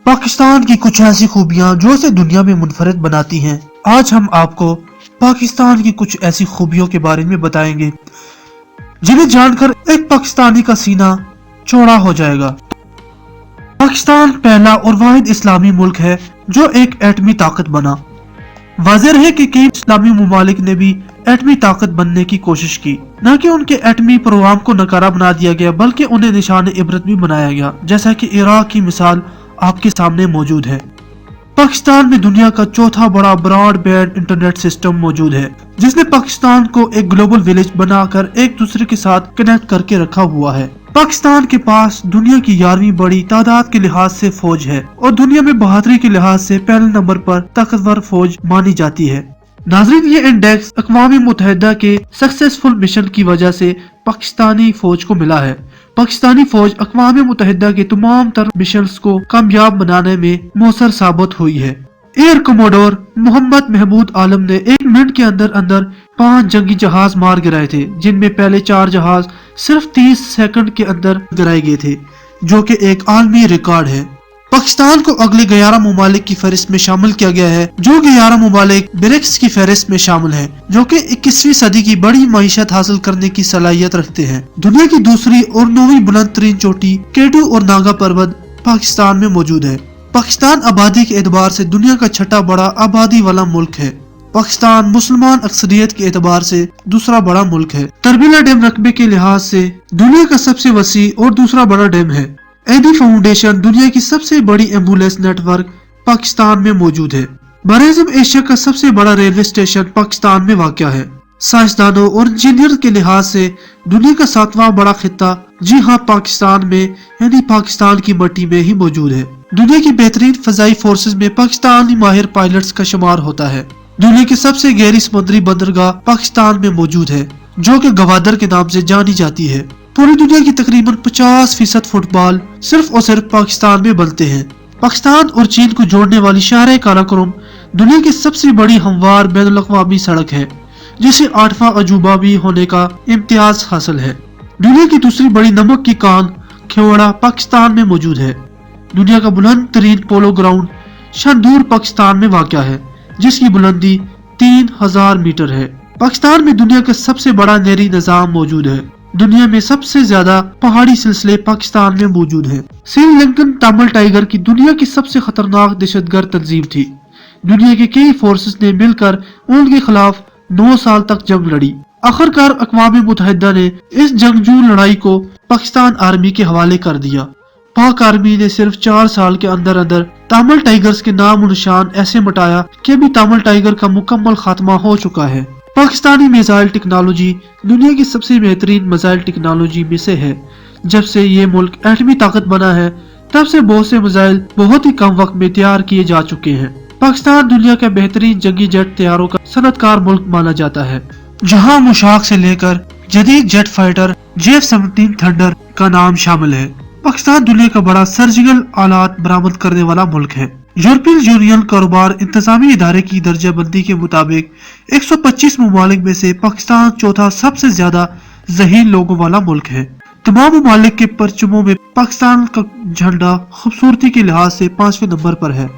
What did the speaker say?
पाकिस्तान की कुछ ऐसी खूबियां जो इसे दुनिया में मुनफरिद बनाती हैं। आज हम आपको पाकिस्तान की कुछ ऐसी खूबियों के बारे में बताएंगे जिन्हें जानकर एक पाकिस्तानी का सीना चौड़ा हो जाएगा। पाकिस्तान पहला और वाहिद इस्लामी मुल्क है जो एक एटमी ताकत बना। वाज़ेह है कि कई इस्लामी ममालिक ने भी एटमी ताकत बनने की कोशिश की, न कि उनके एटमी प्रोग्राम को नकारा बना दिया गया बल्कि उन्हें निशान इबरत भी बनाया गया, जैसा कि इराक की मिसाल आपके सामने मौजूद है। पाकिस्तान में दुनिया का चौथा बड़ा ब्रॉडबैंड इंटरनेट सिस्टम मौजूद है, जिसने पाकिस्तान को एक ग्लोबल विलेज बनाकर एक दूसरे के साथ कनेक्ट करके रखा हुआ है। पाकिस्तान के पास दुनिया की 11वीं बड़ी तादाद के लिहाज से फौज है और दुनिया में बहादुरी के लिहाज से पहले नंबर पर ताकतवर फौज मानी जाती है। नाज़रीन, ये इंडेक्स अक़वाम मुत्तहिदा के सक्सेसफुल मिशन की वजह से पाकिस्तानी फौज को मिला है। पाकिस्तानी फौज अक़वाम मुत्तहिदा के तमाम तर मिशंस को कामयाब बनाने में मौसर साबित हुई है। एयर कमोडोर मोहम्मद महमूद आलम ने 1 मिनट के अंदर 5 जंगी जहाज मार गिराए थे, जिनमें पहले 4 जहाज सिर्फ 30 सेकंड के अंदर गिराए गए थे, जो कि एक आलमी रिकॉर्ड है। पाकिस्तान को अगले 11 ममालिक की फहरिस्त में शामिल किया गया है, जो 11 ममालिक ब्रिक्स की फहरिस्त में शामिल हैं, जो कि 21वीं सदी की बड़ी मईशत हासिल करने की सलाहियत रखते हैं। दुनिया की दूसरी और 9वीं बुलंद तरीन चोटी केटू और नागा पर्वत पाकिस्तान में मौजूद है। पाकिस्तान आबादी के एतबार से दुनिया का छठा बड़ा आबादी वाला मुल्क है। पाकिस्तान मुसलमान अक्सरियत के एतबार से दूसरा बड़ा मुल्क है। तरबीला डैम रकबे के लिहाज से दुनिया का सबसे वसी और दूसरा बड़ा डैम है। एडी फाउंडेशन दुनिया की सबसे बड़ी एम्बुलेंस नेटवर्क पाकिस्तान में मौजूद है। बराज़म एशिया का सबसे बड़ा रेलवे स्टेशन पाकिस्तान में वाक़या है। साइंसदानों और इंजीनियर के लिहाज से दुनिया का 7वां बड़ा खित्ता, जी हाँ, पाकिस्तान में यानी पाकिस्तान की मट्टी में ही मौजूद है। दुनिया की बेहतरीन फजाई फोर्सेज में पाकिस्तानी माहिर पायलट्स का शुमार होता है। दुनिया की सबसे गहरी समुद्री बंदरगाह पाकिस्तान में मौजूद है, जो कि गवादर के नाम से जानी जाती है। पूरी दुनिया की तकरीबन 50% फुटबॉल सिर्फ और सिर्फ पाकिस्तान में बनते हैं। पाकिस्तान और चीन को जोड़ने वाली शाहराह काराकोरम दुनिया की सबसे बड़ी हमवार बैनुल-अक़वामी सड़क है, जिसे 8वां अजूबा भी होने का इम्तियाज हासिल है। दुनिया की दूसरी बड़ी नमक की कान खेवड़ा पाकिस्तान में मौजूद है। दुनिया का बुलंद तरीन पोलो ग्राउंड शंदूर पाकिस्तान में वाक़या है, जिसकी बुलंदी 3000 मीटर है। पाकिस्तान में दुनिया का सबसे बड़ा नहरी निज़ाम मौजूद है। दुनिया में सबसे ज्यादा पहाड़ी सिलसिले पाकिस्तान में मौजूद हैं। श्रीलंकन तमिल टाइगर की दुनिया की सबसे खतरनाक दहशतगर्द तंजीम थी। दुनिया के कई फोर्सेस ने मिलकर उनके खिलाफ 9 साल तक जंग लड़ी। आखिरकार अक़वाम मुत्तहिदा ने इस जंगजू लड़ाई को पाकिस्तान आर्मी के हवाले कर दिया। पाक आर्मी ने सिर्फ 4 साल के अंदर अंदर तमिल टाइगर्स के नाम और निशान ऐसे मिटाया कि अभी तमिल टाइगर का मुकम्मल खात्मा हो चुका है। पाकिस्तानी मिसाइल टेक्नोलॉजी दुनिया की सबसे बेहतरीन मिसाइल टेक्नोलॉजी में से है। जब से ये मुल्क एटमी ताकत बना है, तब से बहुत से मिसाइल बहुत ही कम वक्त में तैयार किए जा चुके हैं। पाकिस्तान दुनिया का बेहतरीन जंगी जेट तैयारों का सनतकार मुल्क माना जाता है, जहां मुशाक से लेकर जदीद जेट फाइटर J-17 थंडर का नाम शामिल है। पाकिस्तान दुनिया का बड़ा सर्जिकल आलात बरामद करने वाला मुल्क है। यूरोपियन यूनियन कारोबार इंतजामी इदारे की दर्जा बंदी के मुताबिक 125 ममालिक में से पाकिस्तान चौथा सबसे ज्यादा ज़हीन लोगों वाला मुल्क है। तमाम ममालिक के परचमों में पाकिस्तान का झंडा खूबसूरती के लिहाज से 5वें नंबर पर है।